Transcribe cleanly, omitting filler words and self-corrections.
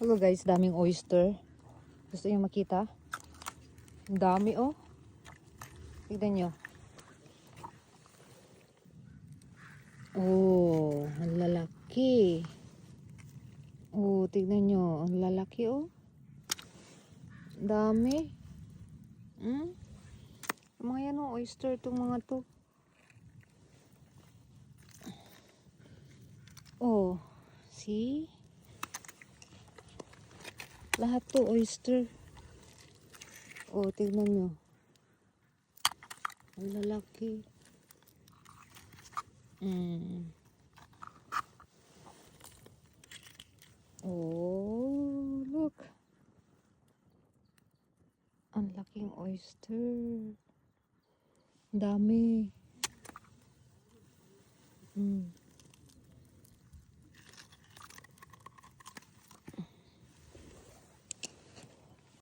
Hello guys, daming oyster. Gusto niyo makita? Ang dami oh. Tignan nyo. Oh, ang lalaki. Oh, tignan nyo. Ang lalaki oh. Ang dami. Mga yan oh, oyster itong mga to. Oh, see? Lahat to oyster. Oh, tignan nyo. Ang lalaki. Oh, look. Ang laking oyster. Dami.